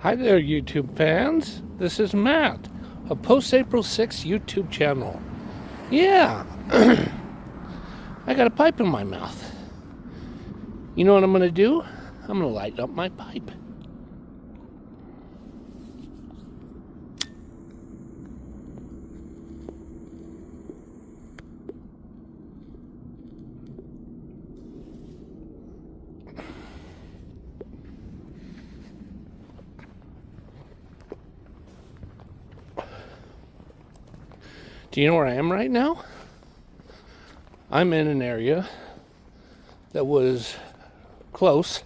Hi there, YouTube fans. This is Matt of Post April 6th YouTube channel. Yeah, I got a pipe in my mouth. You know what I'm going to do? I'm going to light up my pipe. Do you know where I am right now? I'm in an area that was close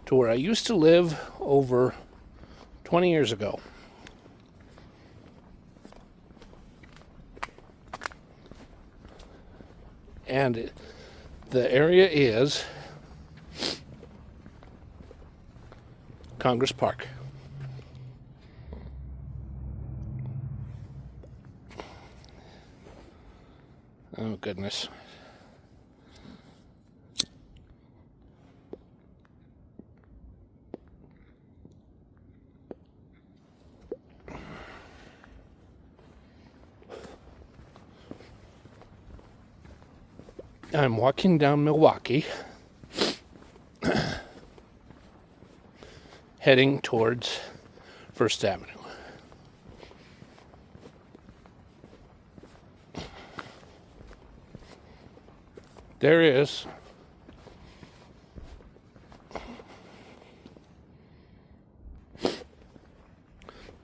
to where I used to live over 20 years ago. And the area is Congress Park. Oh, goodness. I'm walking down Milwaukee, heading towards First Avenue.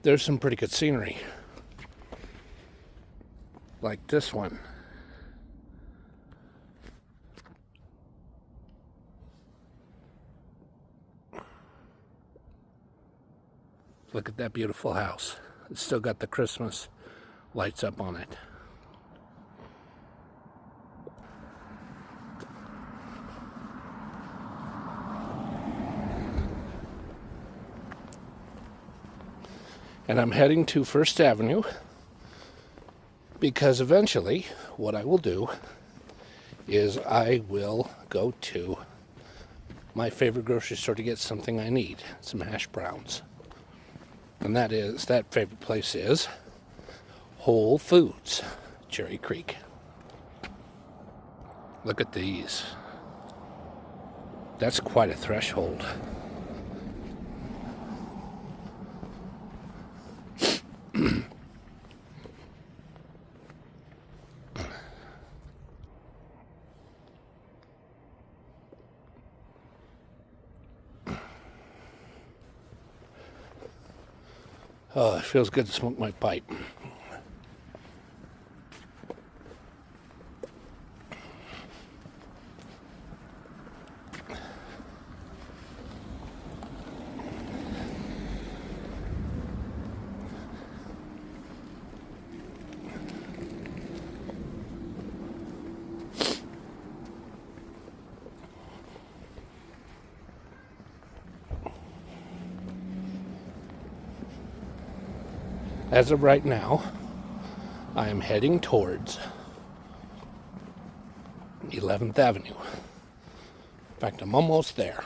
There's some pretty good scenery, like this one. Look at that beautiful house. It's still got the Christmas lights up on it. And I'm heading to First Avenue because eventually what I will do is I will go to my favorite grocery store to get something I need, some hash browns. And that favorite place is Whole Foods, Cherry Creek. Look at these. That's quite a threshold. Oh, it feels good to smoke my pipe. As of right now, I am heading towards 11th Avenue. In fact, I'm almost there.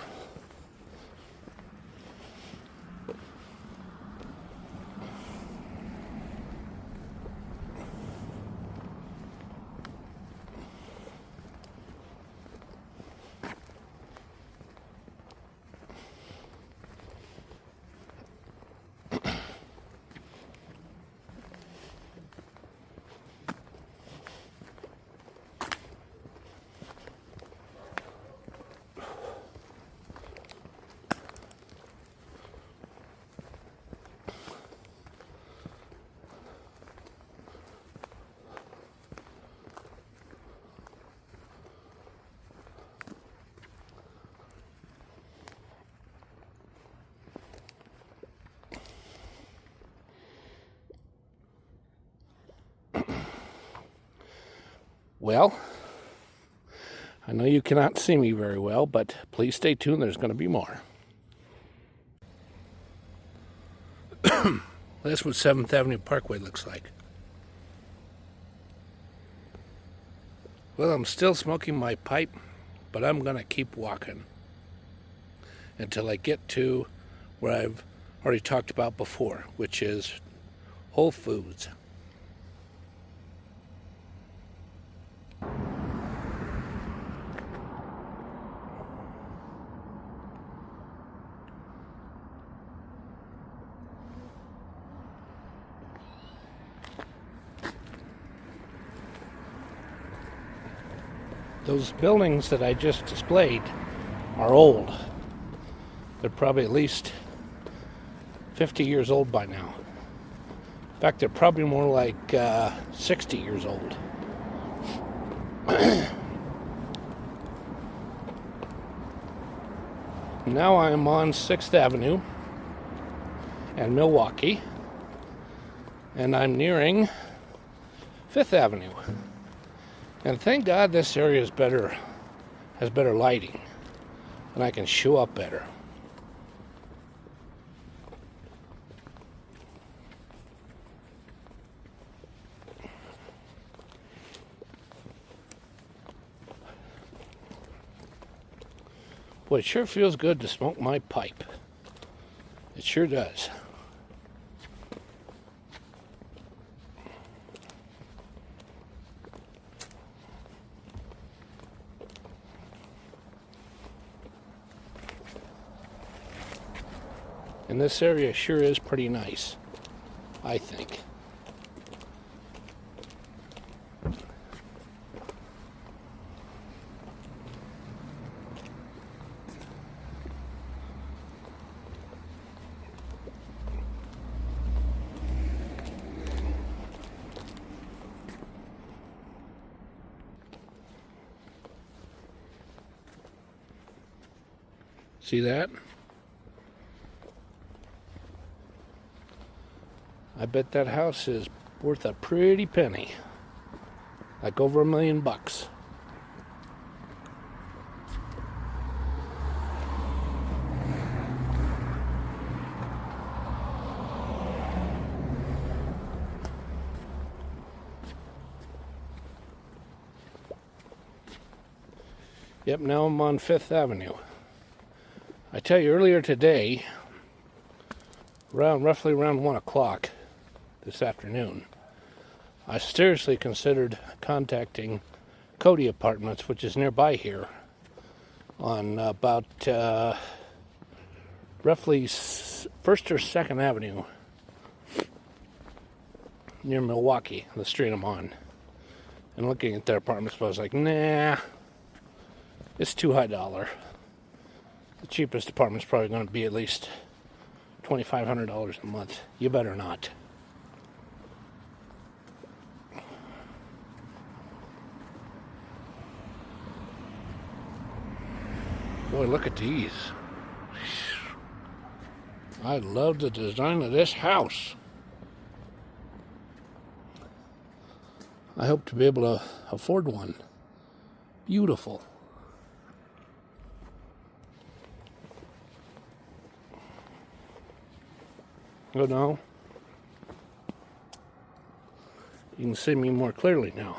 Well, I know you cannot see me very well, but please stay tuned. There's going to be more. That's what 7th Avenue Parkway looks like. Well, I'm still smoking my pipe, but I'm going to keep walking until I get to where I've already talked about before, which is Whole Foods. Those buildings that I just displayed are old. They're probably at least 50 years old by now. In fact, they're probably more like 60 years old. Now I am on 6th Avenue and Milwaukee, and I'm nearing 5th Avenue. And thank God this area is has better lighting, and I can show up better. Boy, it sure feels good to smoke my pipe. It sure does. And this area sure is pretty nice, I think. See that? I bet that house is worth a pretty penny. Like over $1 million. Yep, now I'm on 5th Avenue. I tell you, earlier today, roughly around 1 o'clock this afternoon, I seriously considered contacting Cody Apartments, which is nearby here, on about roughly 1st or 2nd Avenue, near Milwaukee, the street I'm on. And looking at their apartments, I was like, nah, it's too high dollar. The cheapest apartment's probably going to be at least $2,500 a month. You better not. Boy, look at these. I love the design of this house. I hope to be able to afford one. Beautiful. Oh no. You can see me more clearly now.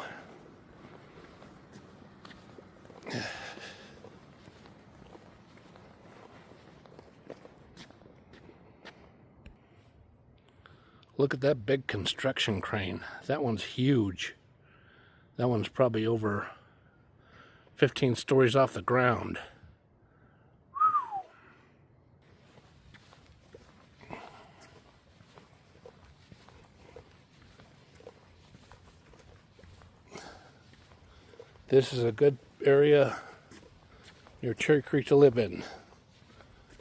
Look at that big construction crane. That one's huge. That one's probably over 15 stories off the ground. This is a good area near Cherry Creek to live in.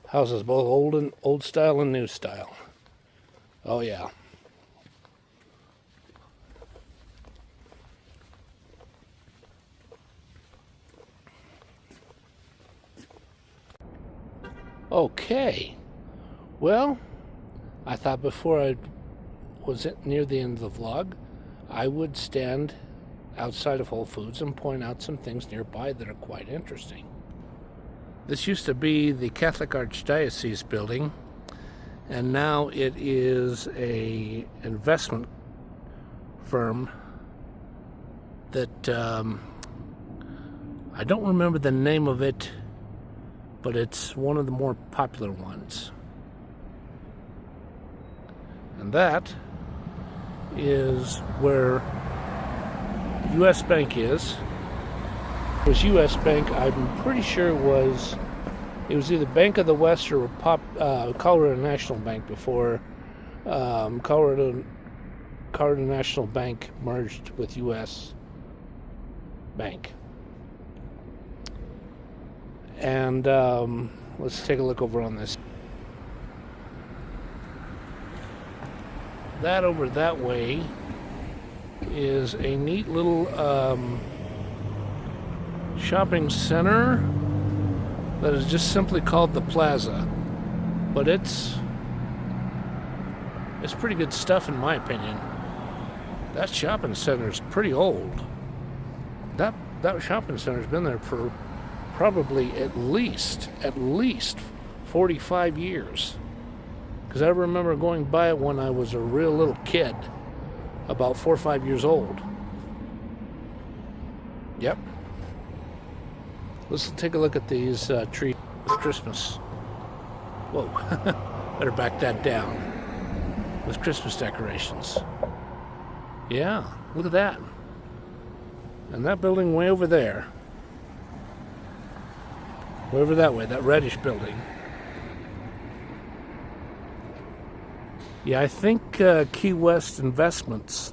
Houses both old style and new style. Oh yeah. Okay. Well, I thought before I was near the end of the vlog, I would stand outside of Whole Foods and point out some things nearby that are quite interesting. This used to be the Catholic Archdiocese building, and now it is a investment firm that I don't remember the name of it, but it's one of the more popular ones. And that is where U.S. Bank is. It was U.S. Bank. I'm pretty sure it was either Bank of the West or Colorado National Bank before Colorado National Bank merged with U.S. Bank. And let's take a look over on this. That over that way is a neat little shopping center that is just simply called the Plaza. But it's pretty good stuff in my opinion. That shopping center is pretty old. That shopping center's been there for probably at least 45 years. Because I remember going by it when I was a real little kid, about 4 or 5 years old. Yep. Let's take a look at these trees with Christmas. Whoa, better back that down. With Christmas decorations. Yeah, look at that. And that building way over there. Way over that way, that reddish building. Yeah, I think Key West Investments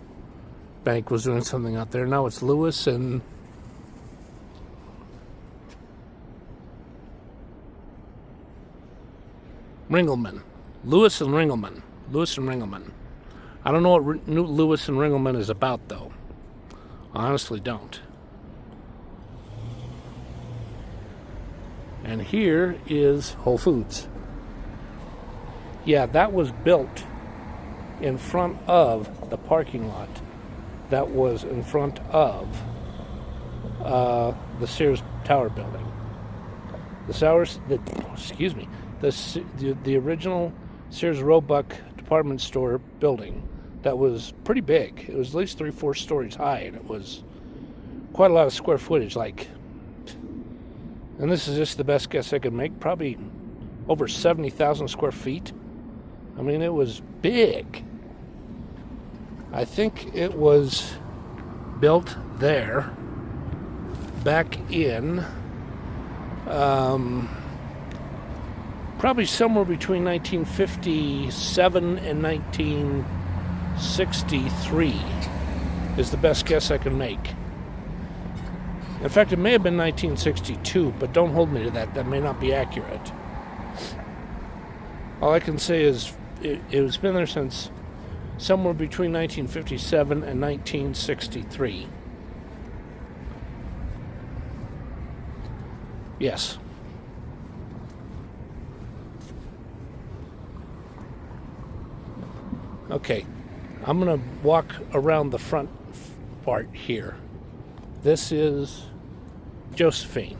Bank was doing something out there. Now it's Lewis and Ringelman. Lewis and Ringelman. I don't know what Lewis and Ringelman is about, though. I honestly don't. And here is Whole Foods. Yeah, that was built in front of the parking lot that was in front of the Sears Tower building. The original Sears Roebuck department store building that was pretty big. It was at least 3-4 stories high, and it was quite a lot of square footage. And this is just the best guess I could make, probably over 70,000 square feet. I mean, it was big. I think it was built there back in probably somewhere between 1957 and 1963 is the best guess I can make. In fact, it may have been 1962, but don't hold me to that. That may not be accurate. All I can say is it's been there since somewhere between 1957 and 1963. Yes. Okay, I'm going to walk around the front part here. This is Josephine.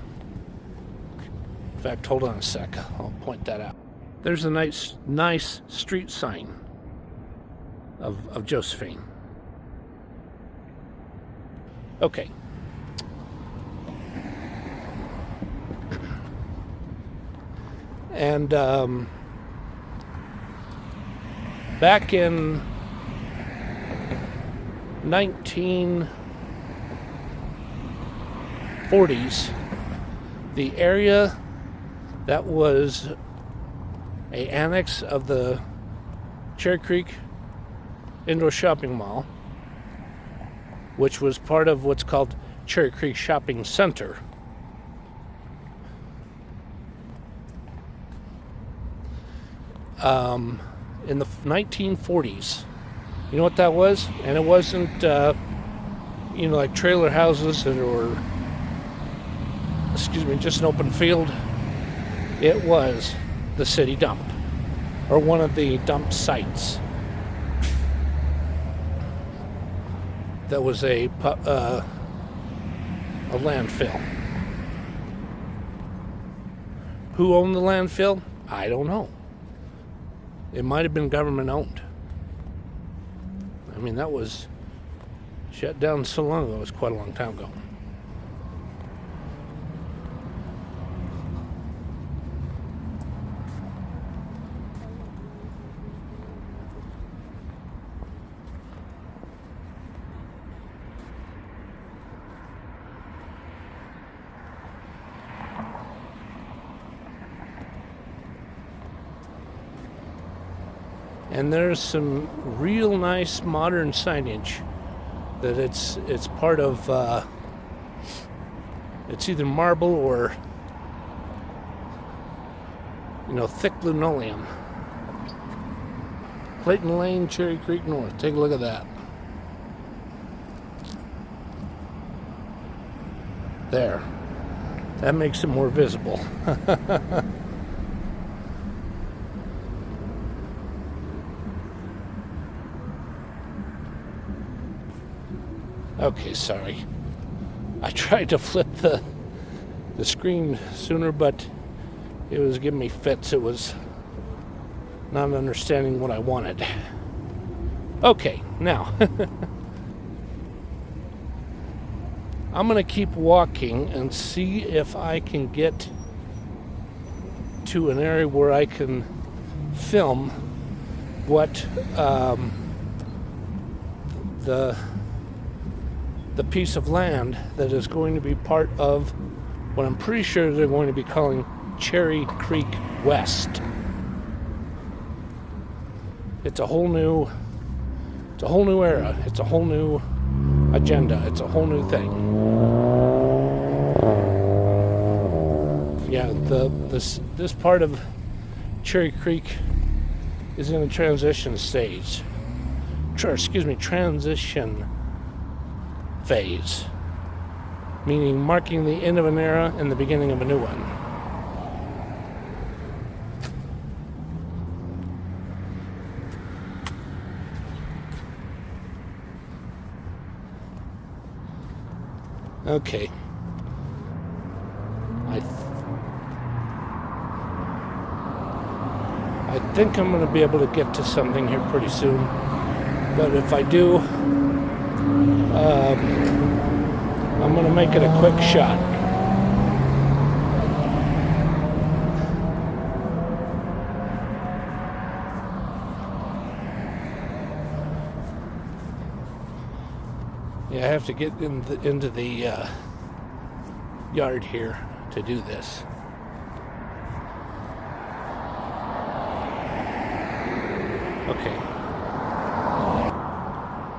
In fact, hold on a sec. I'll point that out. There's a nice street sign of Josephine. Okay. And back in 1940s, the area that was an annex of the Cherry Creek Indoor Shopping Mall, which was part of what's called Cherry Creek Shopping Center. In the 1940s, you know what that was? And it wasn't, like trailer houses or just an open field. It was the city dump, or one of the dump sites. That was a landfill. Who owned the landfill? I don't know. It might have been government owned. I mean, that was shut down so long ago. It was quite a long time ago. And there's some real nice modern signage that it's part of, it's either marble or, thick linoleum. Clayton Lane, Cherry Creek North. Take a look at that. There. That makes it more visible. Okay, sorry. I tried to flip the screen sooner, but it was giving me fits. It was not understanding what I wanted. Okay, now I'm going to keep walking and see if I can get to an area where I can film what the piece of land that is going to be part of what I'm pretty sure they're going to be calling Cherry Creek West. It's a whole new era. It's a whole new agenda. It's a whole new thing. Yeah, this part of Cherry Creek is in a transition stage. Transition phase, meaning marking the end of an era and the beginning of a new one. Okay. I think I'm going to be able to get to something here pretty soon, but if I do, I'm going to make it a quick shot. Yeah, I have to get into the yard here to do this. Okay.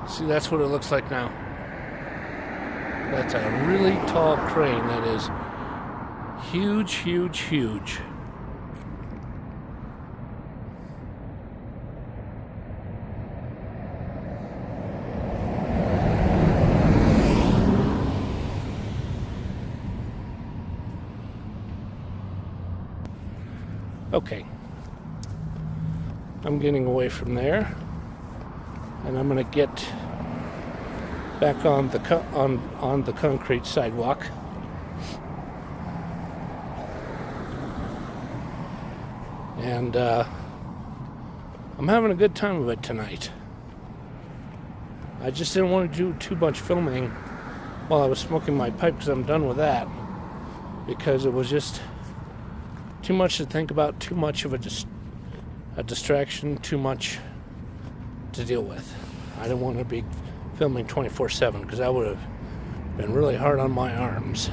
See, that's what it looks like now. That's a really tall crane. That is huge, huge, huge. Okay. I'm getting away from there, and I'm going to get back on the concrete sidewalk. And I'm having a good time of it tonight. I just didn't want to do too much filming while I was smoking my pipe, because I'm done with that, because it was just too much to think about, too much of a distraction, too much to deal with. I didn't want to be filming 24/7, because that would have been really hard on my arms.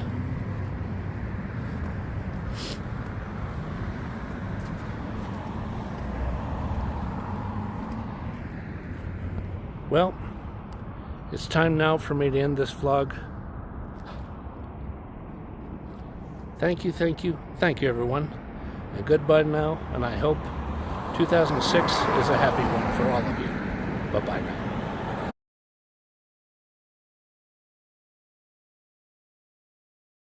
Well, it's time now for me to end this vlog. Thank you everyone, and goodbye now, and I hope 2006 is a happy one for all of you. Bye-bye now.